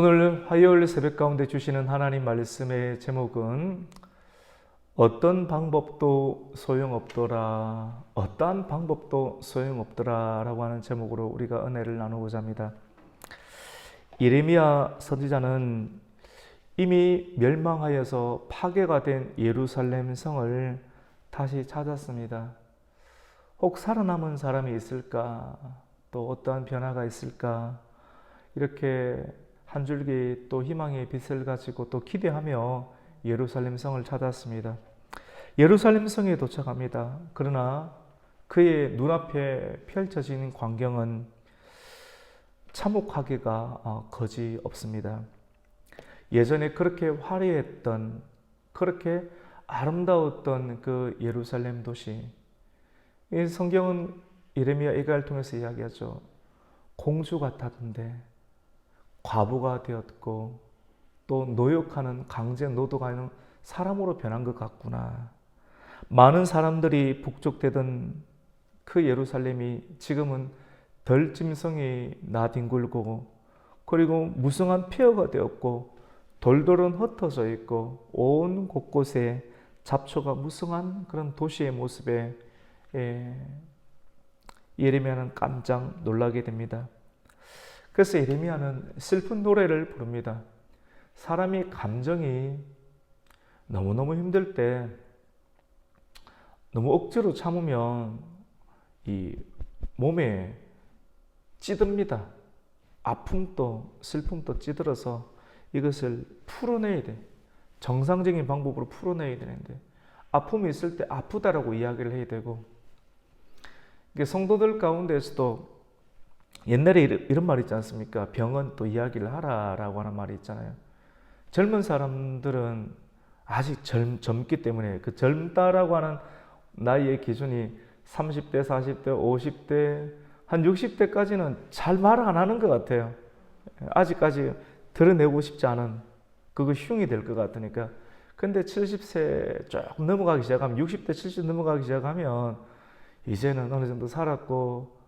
오늘 화요일 새벽 가운데 주시는 하나님 말씀의 제목은 어떤 방법도 소용없더라, 어떠한 방법도 소용없더라 라고 하는 제목으로 우리가 은혜를 나누고자 합니다. 예레미야 선지자는 이미 멸망하여서 파괴가 된 예루살렘 성을 다시 찾았습니다. 혹 살아남은 사람이 있을까? 또 어떠한 변화가 있을까? 이렇게 한 줄기 또 희망의 빛을 가지고 또 기대하며 예루살렘 성을 찾았습니다. 예루살렘 성에 도착합니다. 그러나 그의 눈앞에 펼쳐지는 광경은 참혹하기가 거지 없습니다. 예전에 그렇게 화려했던, 그렇게 아름다웠던 그 예루살렘 도시, 이 성경은 예레미야 예가를 통해서 이야기하죠. 공주 같았는데 과부가 되었고 또 노역하는 강제 노동하는 사람으로 변한 것 같구나. 많은 사람들이 북적대던 그 예루살렘이 지금은 덜짐승이 나뒹굴고 그리고 무성한 폐허가 되었고 돌돌은 흩어져 있고 온 곳곳에 잡초가 무성한 그런 도시의 모습에 예레미야는 깜짝 놀라게 됩니다. 그래서 예레미야는 슬픈 노래를 부릅니다. 사람이 감정이 너무너무 힘들 때 너무 억지로 참으면 이 몸에 찌듭니다. 아픔도 슬픔도 찌들어서 이것을 풀어내야 돼. 정상적인 방법으로 풀어내야 되는데 아픔이 있을 때 아프다라고 이야기를 해야 되고, 성도들 가운데서도 옛날에 이런 말이 있지 않습니까? 병은 또 이야기를 하라라고 하는 말이 있잖아요. 젊은 사람들은 아직 젊기 때문에 그 젊다라고 하는 나이의 기준이 30대, 40대, 50대, 한 60대까지는 잘 말 안 하는 것 같아요. 아직까지 드러내고 싶지 않은, 그거 흉이 될 것 같으니까. 근데 70세 조금 넘어가기 시작하면, 60대, 70 넘어가기 시작하면 이제는 어느 정도 살았고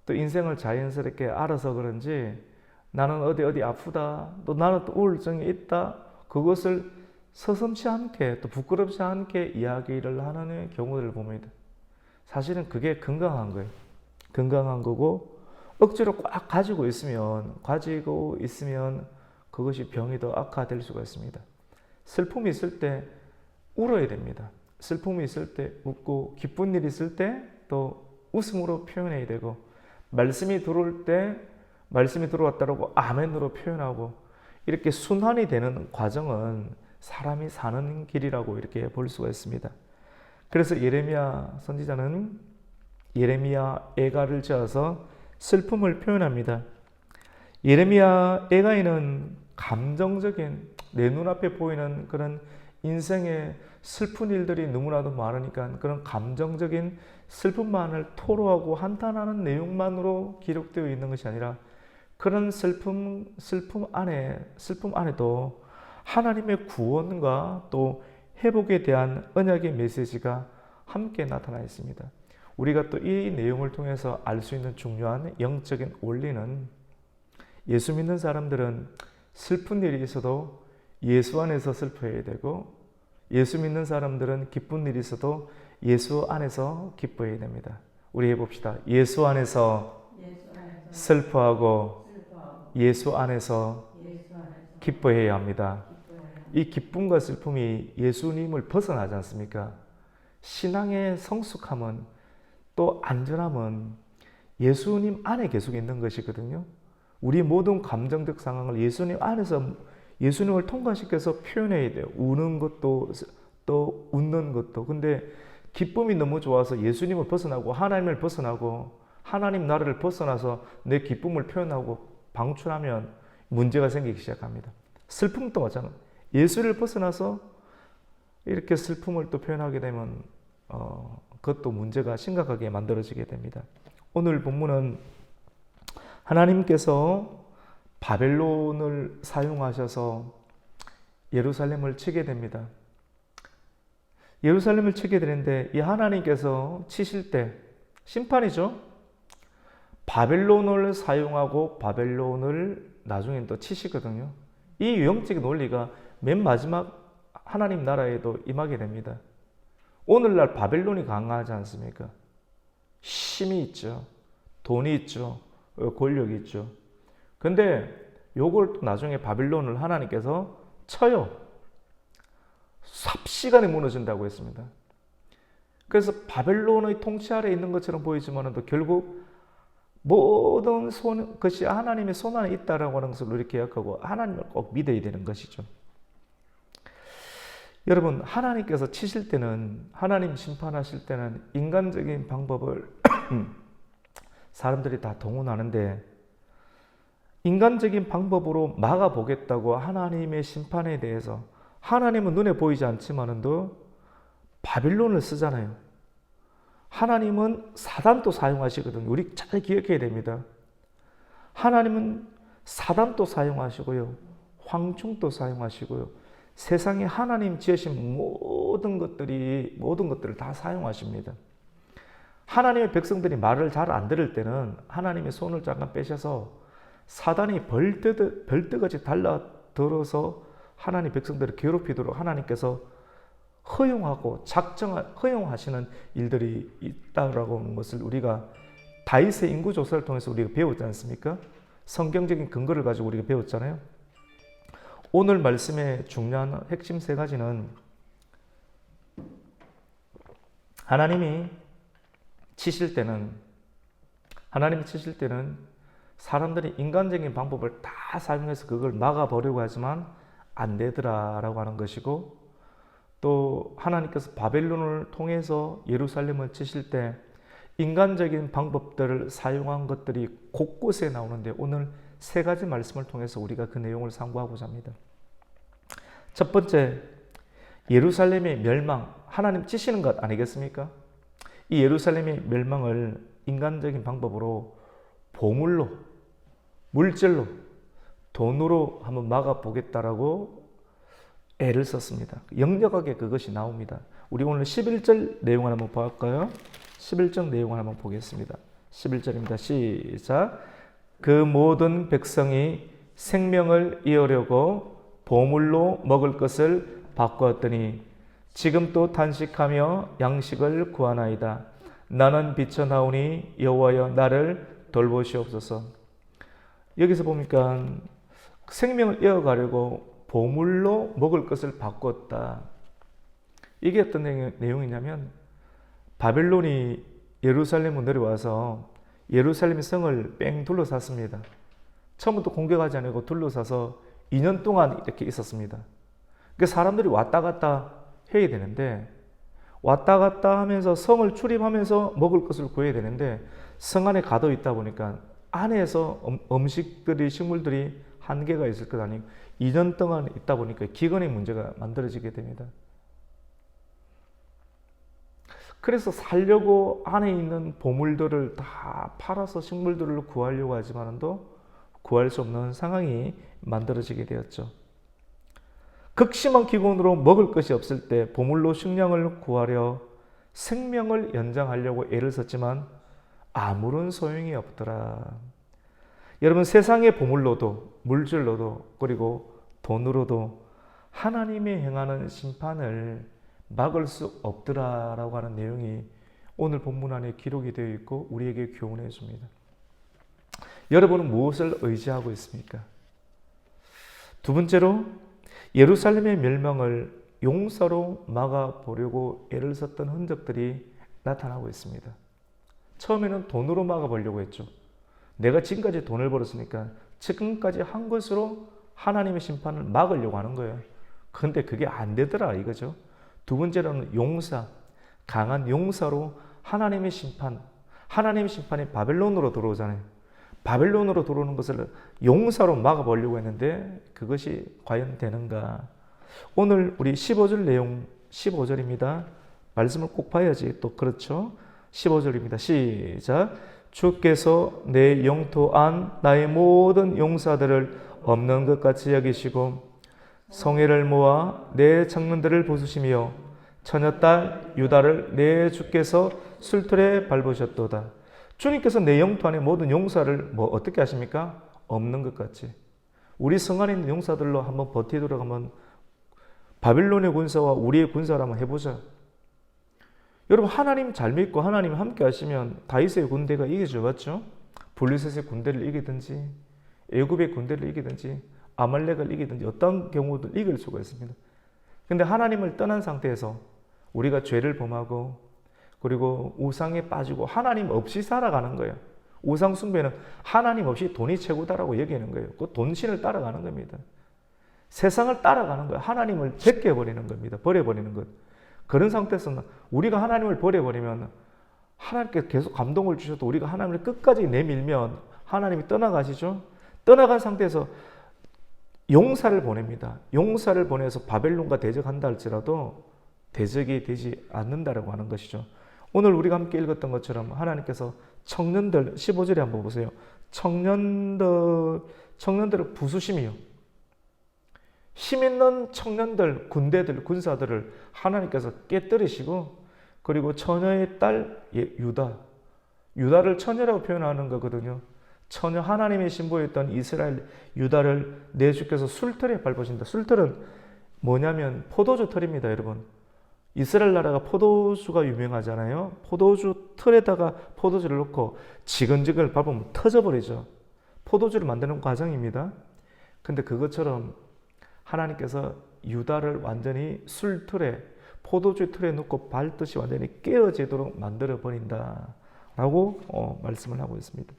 또 인생을 자연스럽게 알아서 그런지 나는 어디 아프다, 또 나는 또 우울증이 있다, 그것을 서슴지 않게 또 부끄럽지 않게 이야기를 하는 경우를 봅니다. 사실은 그게 건강한 거예요. 건강한 거고, 억지로 꽉 가지고 있으면 그것이 병이 더 악화될 수가 있습니다. 슬픔이 있을 때 울어야 됩니다. 슬픔이 있을 때 웃고, 기쁜 일이 있을 때 또 웃음으로 표현해야 되고, 말씀이 들어올 때 말씀이 들어왔다고 아멘으로 표현하고, 이렇게 순환이 되는 과정은 사람이 사는 길이라고 이렇게 볼 수가 있습니다. 그래서 예레미야 선지자는 예레미야 애가를 지어서 슬픔을 표현합니다. 예레미야 애가에는 감정적인, 내 눈앞에 보이는 그런 인생의 슬픈 일들이 너무나도 많으니까 그런 감정적인 슬픔만을 토로하고 한탄하는 내용만으로 기록되어 있는 것이 아니라, 그런 슬픔 안에도 하나님의 구원과 또 회복에 대한 언약의 메시지가 함께 나타나 있습니다. 우리가 또 이 내용을 통해서 알 수 있는 중요한 영적인 원리는, 예수 믿는 사람들은 슬픈 일이 있어도 예수 안에서 슬퍼해야 되고, 예수 믿는 사람들은 기쁜 일이 있어도 예수 안에서 기뻐해야 됩니다. 우리 해봅시다. 예수 안에서 슬퍼하고 예수 안에서 기뻐해야 합니다. 이 기쁨과 슬픔이 예수님을 벗어나지 않습니까? 신앙의 성숙함은, 또 안전함은 예수님 안에 계속 있는 것이거든요. 우리 모든 감정적 상황을 예수님 안에서, 예수님을 통과시켜서 표현해야 돼요. 우는 것도 또 웃는 것도. 근데 기쁨이 너무 좋아서 예수님을 벗어나고 하나님을 벗어나고 하나님 나라를 벗어나서 내 기쁨을 표현하고 방출하면 문제가 생기기 시작합니다. 슬픔도 마찬가지. 예수를 벗어나서 이렇게 슬픔을 또 표현하게 되면 그것도 문제가 심각하게 만들어지게 됩니다. 오늘 본문은 하나님께서 바벨론을 사용하셔서 예루살렘을 치게 됩니다. 예루살렘을 치게 되는데, 이 하나님께서 치실 때 심판이죠. 바벨론을 사용하고 바벨론을 나중에 또 치시거든요. 이 영적인 원리가 맨 마지막 하나님 나라에도 임하게 됩니다. 오늘날 바벨론이 강하지 않습니까? 힘이 있죠. 돈이 있죠. 권력이 있죠. 근데 요걸 또 나중에 바벨론을 하나님께서 쳐요. 삽시간에 무너진다고 했습니다. 그래서 바벨론의 통치 아래에 있는 것처럼 보이지만 또 결국 모든 것이 하나님의 손 안에 있다라고 하는 것을 우리 기억하고 하나님을 꼭 믿어야 되는 것이죠. 여러분, 하나님께서 치실 때는, 하나님 심판하실 때는 인간적인 방법을 사람들이 다 동원하는데, 인간적인 방법으로 막아보겠다고 하나님의 심판에 대해서 하나님은 눈에 보이지 않지만도 바빌론을 쓰잖아요. 하나님은 사단도 사용하시거든요. 우리 잘 기억해야 됩니다. 하나님은 사단도 사용하시고요. 황충도 사용하시고요. 세상에 하나님 지으신 모든 것들을 다 사용하십니다. 하나님의 백성들이 말을 잘 안 들을 때는 하나님의 손을 잠깐 빼셔서 사단이 벌떡같이 달라들어서 하나님 백성들을 괴롭히도록 하나님께서 허용하시는 일들이 있다라고 하는 것을 우리가 다윗의 인구조사를 통해서 우리가 배웠지 않습니까? 성경적인 근거를 가지고 우리가 배웠잖아요. 오늘 말씀의 중요한 핵심 세 가지는 하나님이 치실 때는 사람들이 인간적인 방법을 다 사용해서 그걸 막아보려고 하지만 안 되더라라고 하는 것이고, 또 하나님께서 바벨론을 통해서 예루살렘을 치실 때 인간적인 방법들을 사용한 것들이 곳곳에 나오는데, 오늘 세 가지 말씀을 통해서 우리가 그 내용을 상고하고자 합니다. 첫 번째, 예루살렘의 멸망, 하나님 치시는 것 아니겠습니까? 이 예루살렘의 멸망을 인간적인 방법으로 보물로, 물질로, 돈으로 한번 막아보겠다라고 애를 썼습니다. 역력하게 그것이 나옵니다. 우리 오늘 11절 내용을 한번 볼까요? 11절 내용을 한번 보겠습니다. 11절입니다. 시작. 그 모든 백성이 생명을 이으려고 보물로 먹을 것을 바꾸었더니 지금 또 단식하며 양식을 구하나이다. 나는 비쳐나오니 여호와여 나를 돌보시옵소서. 여기서 보니까 생명을 이어가려고 보물로 먹을 것을 바꿨다. 이게 어떤 내용이냐면, 바벨론이 예루살렘으로 내려와서 예루살렘 성을 뺑 둘러쌌습니다. 처음부터 공격하지 않고 둘러싸서 2년 동안 이렇게 있었습니다. 그러니까 사람들이 왔다 갔다 해야 되는데, 왔다 갔다 하면서 성을 출입하면서 먹을 것을 구해야 되는데, 성 안에 가둬 있다 보니까 안에서 음식들이, 식물들이 한계가 있을 것 아니고 2년 동안 있다 보니까 기근의 문제가 만들어지게 됩니다. 그래서 살려고 안에 있는 보물들을 다 팔아서 식물들을 구하려고 하지만도 구할 수 없는 상황이 만들어지게 되었죠. 극심한 기근으로 먹을 것이 없을 때 보물로 식량을 구하려 생명을 연장하려고 애를 썼지만 아무런 소용이 없더라. 여러분, 세상의 보물로도, 물질로도, 그리고 돈으로도 하나님이 행하는 심판을 막을 수 없더라라고 하는 내용이 오늘 본문 안에 기록이 되어 있고 우리에게 교훈해 줍니다. 여러분은 무엇을 의지하고 있습니까? 두 번째로, 예루살렘의 멸망을 용서로 막아보려고 애를 썼던 흔적들이 나타나고 있습니다. 처음에는 돈으로 막아보려고 했죠. 내가 지금까지 돈을 벌었으니까 지금까지 한 것으로 하나님의 심판을 막으려고 하는 거예요. 그런데 그게 안 되더라 이거죠. 두 번째로는 용사, 강한 용사로 하나님의 심판이 바벨론으로 들어오잖아요. 바벨론으로 들어오는 것을 용사로 막아보려고 했는데 그것이 과연 되는가? 오늘 우리 15절 내용, 15절입니다. 말씀을 꼭 봐야지 또 그렇죠. 15절입니다. 시작. 주께서 내 영토 안 나의 모든 용사들을 없는 것 같이 여기시고 성회를 모아 내 창문들을 부수시며 처녀딸 유다를 내 주께서 술틀에 밟으셨도다. 주님께서 내 영토 안에 모든 용사를 뭐 어떻게 하십니까? 없는 것 같이. 우리 성 안에 있는 용사들로 한번 버티도록 한번 바빌론의 군사와 우리의 군사를 한번 해보자. 여러분 하나님 잘 믿고 하나님 함께 하시면 다윗의 군대가 이기죠. 맞죠? 블레셋의 군대를 이기든지 애굽의 군대를 이기든지 아말렉을 이기든지 어떤 경우든 이길 수가 있습니다. 근데 하나님을 떠난 상태에서 우리가 죄를 범하고 그리고 우상에 빠지고 하나님 없이 살아가는 거예요. 우상 숭배는 하나님 없이 돈이 최고다라고 여기는 거예요. 그 돈신을 따라가는 겁니다. 세상을 따라가는 거예요. 하나님을 제껴버리는 겁니다. 버려버리는 것. 그런 상태에서는 우리가 하나님을 버려버리면 하나님께 계속 감동을 주셔도 우리가 하나님을 끝까지 내밀면 하나님이 떠나가시죠. 떠나간 상태에서 용사를 보냅니다. 용사를 보내서 바벨론과 대적한다 할지라도 대적이 되지 않는다라고 하는 것이죠. 오늘 우리가 함께 읽었던 것처럼 하나님께서 청년들 15절에 한번 보세요. 청년들을 부수심이요. 힘 있는 청년들, 군대들, 군사들을 하나님께서 깨뜨리시고 그리고 처녀의 딸 유다를 처녀라고 표현하는 거거든요. 처녀 하나님의 신부였던 이스라엘 유다를 내 주께서 술틀에 밟으신다. 술틀은 뭐냐면 포도주 틀입니다, 여러분. 이스라엘 나라가 포도주가 유명하잖아요. 포도주 틀에다가 포도주를 넣고 지근지근을 밟으면 터져버리죠. 포도주를 만드는 과정입니다. 근데 그것처럼 하나님께서 유다를 완전히 술틀에 포도주 틀에 넣고 밟듯이 완전히 깨어지도록 만들어버린다 라고 말씀을 하고 있습니다.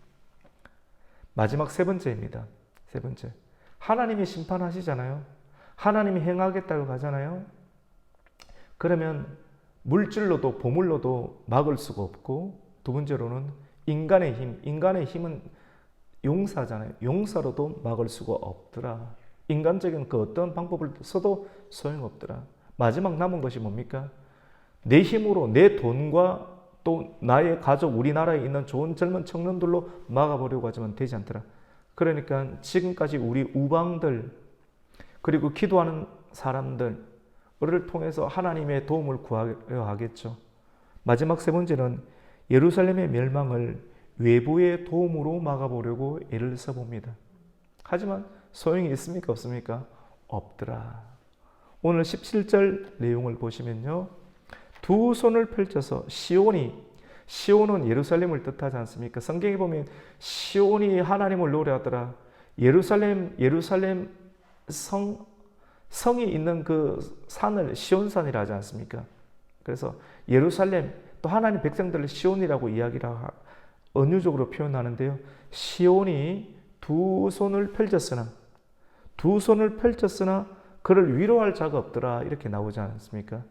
마지막 세 번째입니다. 세 번째. 하나님이 심판하시잖아요. 하나님이 행하겠다고 가잖아요. 그러면 물질로도 보물로도 막을 수가 없고 두 번째로는 인간의 힘은 용사잖아요. 용사로도 막을 수가 없더라. 인간적인 그 어떤 방법을 써도 소용없더라. 마지막 남은 것이 뭡니까? 내 힘으로 내 돈과 또 나의 가족, 우리나라에 있는 좋은 젊은 청년들로 막아보려고 하지만 되지 않더라. 그러니까 지금까지 우리 우방들 그리고 기도하는 사람들을 통해서 하나님의 도움을 구하려 하겠죠. 마지막 세 번째는 예루살렘의 멸망을 외부의 도움으로 막아보려고 애를 써봅니다. 하지만 소용이 있습니까? 없습니까? 없더라. 오늘 17절 내용을 보시면요. 두 손을 펼쳐서 시온은 예루살렘을 뜻하지 않습니까? 성경에 보면 시온이 하나님을 노래하더라. 예루살렘 성이 있는 그 산을 시온산이라 하지 않습니까? 그래서 예루살렘 또 하나님 백성들을 시온이라고 이야기를 은유적으로 표현하는데요. 시온이 두 손을 펼쳤으나 그를 위로할 자가 없더라 이렇게 나오지 않습니까?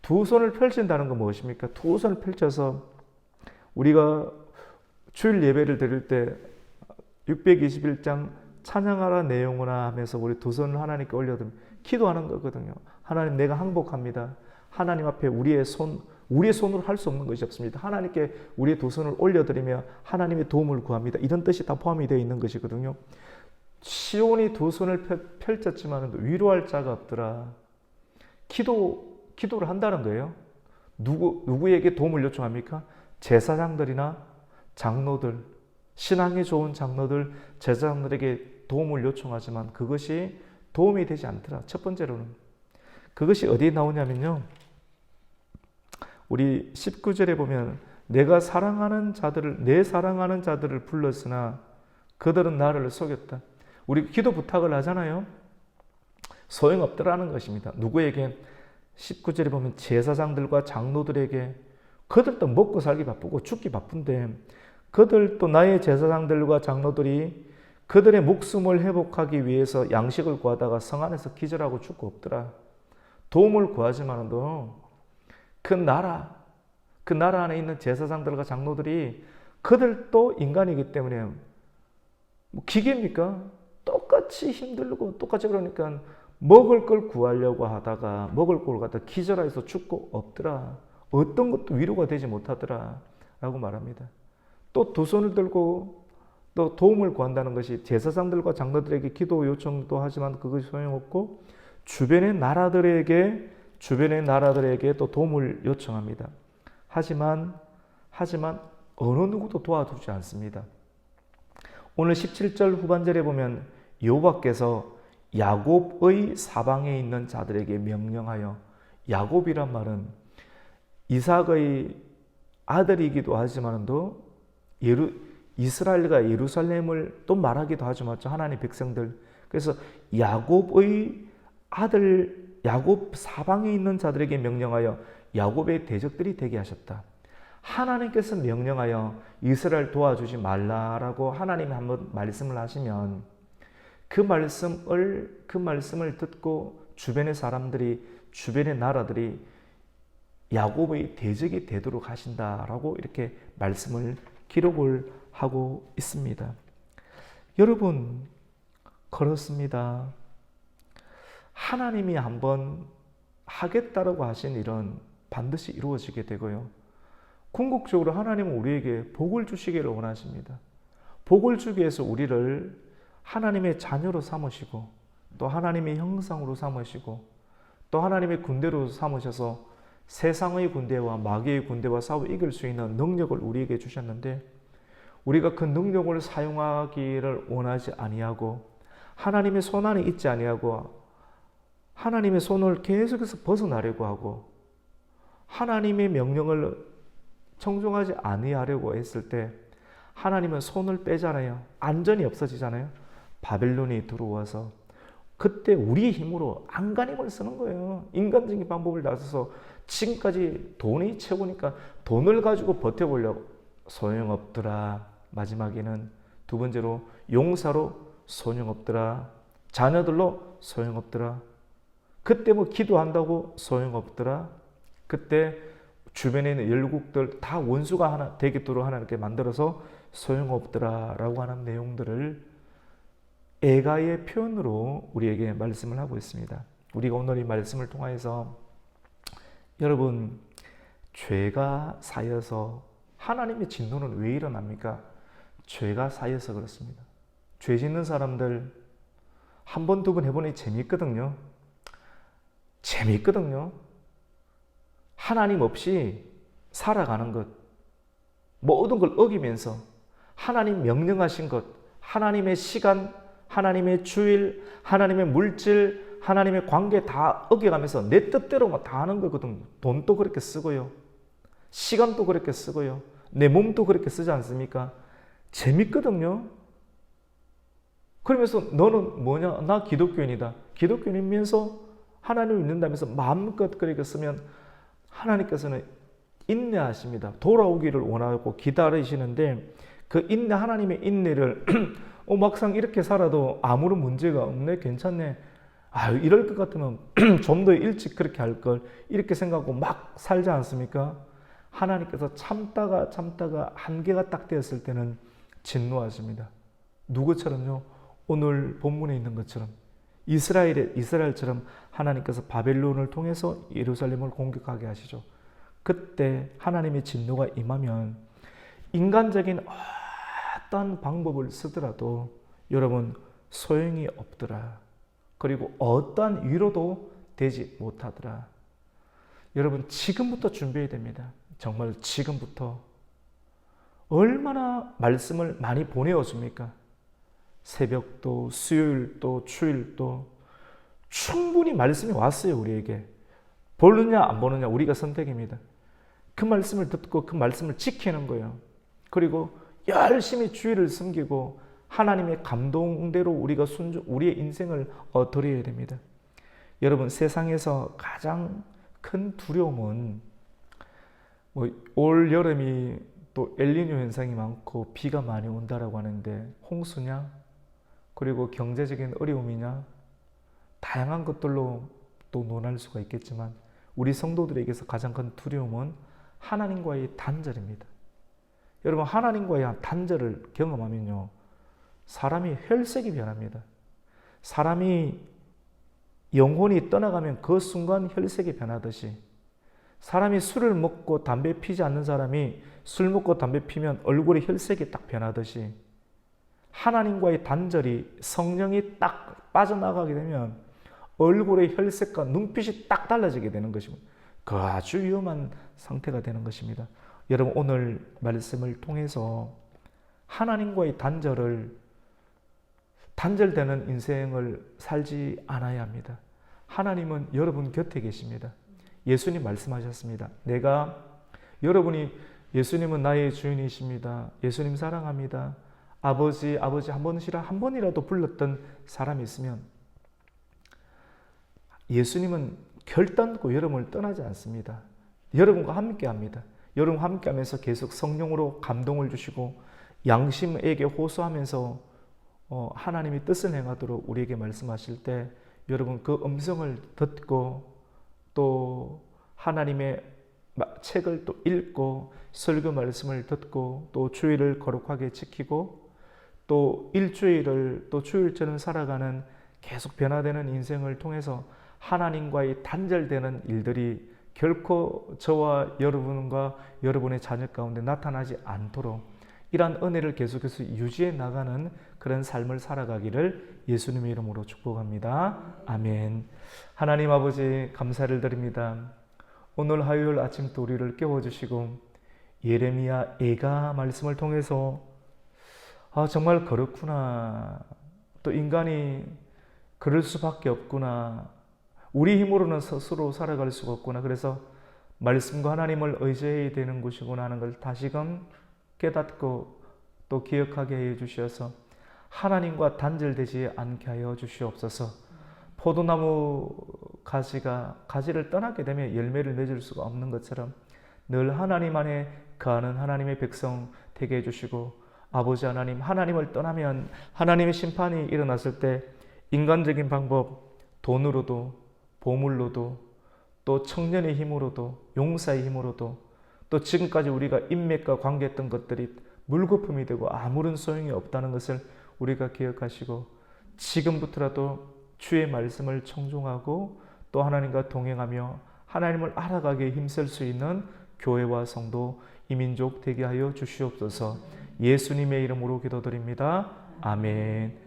두 손을 펼친다는 건 무엇입니까? 두 손을 펼쳐서 우리가 주일 예배를 드릴 때 621장 찬양하라 내용이나 하면서 우리 두 손을 하나님께 올려드리면 기도하는 거거든요. 하나님 내가 항복합니다. 하나님 앞에 우리의 손으로 할 수 없는 것이 없습니다. 하나님께 우리의 두 손을 올려드리며 하나님의 도움을 구합니다. 이런 뜻이 다 포함이 되어 있는 것이거든요. 시온이 두 손을 펼쳤지만 위로할 자가 없더라. 기도를 한다는 거예요. 누구에게 도움을 요청합니까? 제사장들이나 장로들, 신앙이 좋은 장로들, 제사장들에게 도움을 요청하지만 그것이 도움이 되지 않더라. 첫 번째로는 그것이 어디에 나오냐면요. 우리 19절에 보면 내가 사랑하는 자들을 불렀으나 그들은 나를 속였다. 우리 기도 부탁을 하잖아요. 소용없더라는 것입니다. 누구에게? 19절에 보면 제사장들과 장로들에게 그들도 먹고 살기 바쁘고 죽기 바쁜데 그들도 나의 제사장들과 장로들이 그들의 목숨을 회복하기 위해서 양식을 구하다가 성 안에서 기절하고 죽고 없더라. 도움을 구하지만도 그 나라 안에 있는 제사장들과 장로들이 그들도 인간이기 때문에 기계입니까? 똑같이 힘들고 똑같이 그러니까 먹을 걸 구하려고 하다가 먹을 걸 갖다 기절해서 죽고 없더라. 어떤 것도 위로가 되지 못하더라 라고 말합니다. 또 두 손을 들고 또 도움을 구한다는 것이 제사장들과 장로들에게 기도 요청도 하지만 그것이 소용없고 주변의 나라들에게 또 도움을 요청합니다. 하지만 어느 누구도 도와주지 않습니다. 오늘 17절 후반절에 보면 여호와께서 야곱의 사방에 있는 자들에게 명령하여, 야곱이란 말은 이삭의 아들이기도 하지만도 이스라엘과 예루살렘을 또 말하기도 하죠. 맞죠? 하나님의 백성들. 그래서 야곱의 아들, 야곱 사방에 있는 자들에게 명령하여 야곱의 대적들이 되게 하셨다. 하나님께서 명령하여 이스라엘 도와주지 말라라고 하나님이 한번 말씀을 하시면 그 말씀을 듣고 주변의 사람들이, 주변의 나라들이 야곱의 대적이 되도록 하신다라고 이렇게 말씀을 기록을 하고 있습니다. 여러분, 그렇습니다. 하나님이 한번 하겠다라고 하신 일은 반드시 이루어지게 되고요. 궁극적으로 하나님은 우리에게 복을 주시기를 원하십니다. 복을 주기 위해서 우리를 하나님의 자녀로 삼으시고, 또 하나님의 형상으로 삼으시고, 또 하나님의 군대로 삼으셔서 세상의 군대와 마귀의 군대와 싸워 이길 수 있는 능력을 우리에게 주셨는데, 우리가 그 능력을 사용하기를 원하지 아니하고 하나님의 손 안에 있지 아니하고 하나님의 손을 계속해서 벗어나려고 하고 하나님의 명령을 청종하지 아니하려고 했을 때 하나님은 손을 빼잖아요. 안전이 없어지잖아요. 바벨론이 들어와서 그때 우리의 힘으로 안간힘을 쓰는 거예요. 인간적인 방법을 나서서 지금까지 돈이 최고니까 돈을 가지고 버텨보려고 소용없더라. 마지막에는 두 번째로 용사로 소용없더라. 자녀들로 소용없더라. 그때 뭐 기도한다고 소용없더라. 그때 주변에 있는 열국들 다 원수가 하나 되겠도록 하나님께 만들어서 소용없더라 라고 하는 내용들을 애가의 표현으로 우리에게 말씀을 하고 있습니다. 우리가 오늘 이 말씀을 통하여서 여러분, 죄가 쌓여서 하나님의 진노는 왜 일어납니까? 죄가 쌓여서 그렇습니다. 죄 짓는 사람들 한 번, 두 번 해보니 재밌거든요. 재밌거든요. 하나님 없이 살아가는 것, 모든 걸 어기면서 하나님 명령하신 것, 하나님의 시간, 하나님의 주일, 하나님의 물질, 하나님의 관계 다 어겨가면서 내 뜻대로만 다 하는 거거든요. 돈도 그렇게 쓰고요. 시간도 그렇게 쓰고요. 내 몸도 그렇게 쓰지 않습니까? 재밌거든요. 그러면서 너는 뭐냐? 나 기독교인이다. 기독교인이면서 하나님을 믿는다면서 마음껏 그렇게 쓰면 하나님께서는 인내하십니다. 돌아오기를 원하고 기다리시는데 그 인내, 하나님의 인내를 막상 이렇게 살아도 아무런 문제가 없네, 괜찮네. 이럴 것 같으면 좀 더 일찍 그렇게 할 걸, 이렇게 생각하고 막 살지 않습니까? 하나님께서 참다가 한계가 딱 되었을 때는 진노하십니다. 누구처럼요? 오늘 본문에 있는 것처럼 이스라엘처럼 하나님께서 바벨론을 통해서 예루살렘을 공격하게 하시죠. 그때 하나님의 진노가 임하면 인간적인 어떤 방법을 쓰더라도 여러분 소용이 없더라. 그리고 어떠한 위로도 되지 못하더라. 여러분 지금부터 준비해야 됩니다. 정말 지금부터. 얼마나 말씀을 많이 보내었습니까? 새벽도, 수요일도, 주일도 충분히 말씀이 왔어요. 우리에게. 보느냐 안 보느냐 우리가 선택입니다. 그 말씀을 듣고 그 말씀을 지키는 거예요. 그리고 열심히 주의를 섬기고 하나님의 감동대로 우리가 우리의 인생을 드려야 됩니다. 여러분 세상에서 가장 큰 두려움은 올 여름이 또 엘니뇨 현상이 많고 비가 많이 온다라고 하는데 홍수냐, 그리고 경제적인 어려움이냐, 다양한 것들로 또 논할 수가 있겠지만 우리 성도들에게서 가장 큰 두려움은 하나님과의 단절입니다. 여러분 하나님과의 단절을 경험하면요 사람이 혈색이 변합니다. 사람이 영혼이 떠나가면 그 순간 혈색이 변하듯이 사람이 술을 먹고 담배 피지 않는 사람이 술 먹고 담배 피면 얼굴의 혈색이 딱 변하듯이 하나님과의 단절이 성령이 딱 빠져나가게 되면 얼굴의 혈색과 눈빛이 딱 달라지게 되는 것입니다. 그 아주 위험한 상태가 되는 것입니다. 여러분 오늘 말씀을 통해서 하나님과의 단절되는 인생을 살지 않아야 합니다. 하나님은 여러분 곁에 계십니다. 예수님 말씀하셨습니다. 예수님은 나의 주인이십니다. 예수님 사랑합니다. 아버지 한 번이라도 불렀던 사람이 있으면 예수님은 결단코 여러분을 떠나지 않습니다. 여러분과 함께 합니다. 여러분과 함께 하면서 계속 성령으로 감동을 주시고 양심에게 호소하면서 하나님의 뜻을 행하도록 우리에게 말씀하실 때 여러분 그 음성을 듣고 또 하나님의 책을 또 읽고 설교 말씀을 듣고 또 주일을 거룩하게 지키고 또 일주일을 또 주일처럼 살아가는 계속 변화되는 인생을 통해서 하나님과의 단절되는 일들이 결코 저와 여러분과 여러분의 자녀 가운데 나타나지 않도록 이러한 은혜를 계속해서 유지해 나가는 그런 삶을 살아가기를 예수님의 이름으로 축복합니다. 아멘. 하나님 아버지 감사를 드립니다. 오늘 화요일 아침부터 우리를 깨워주시고 예레미야 애가 말씀을 통해서 정말 그렇구나. 또 인간이 그럴 수밖에 없구나. 우리 힘으로는 스스로 살아갈 수가 없구나. 그래서 말씀과 하나님을 의지해야 되는 것이구나 하는 걸 다시금 깨닫고 또 기억하게 해 주셔서 하나님과 단절되지 않게 하여 주시옵소서. 포도나무 가지를 떠나게 되면 열매를 맺을 수가 없는 것처럼 늘 하나님 안에 거하는 하나님의 백성 되게 해주시고 아버지 하나님, 하나님을 떠나면 하나님의 심판이 일어났을 때 인간적인 방법, 돈으로도 보물로도 또 청년의 힘으로도 용사의 힘으로도 또 지금까지 우리가 인맥과 관계했던 것들이 물거품이 되고 아무런 소용이 없다는 것을 우리가 기억하시고 지금부터라도 주의 말씀을 청종하고 또 하나님과 동행하며 하나님을 알아가기에 힘쓸 수 있는 교회와 성도, 이민족 되게 하여 주시옵소서. 예수님의 이름으로 기도드립니다. 아멘.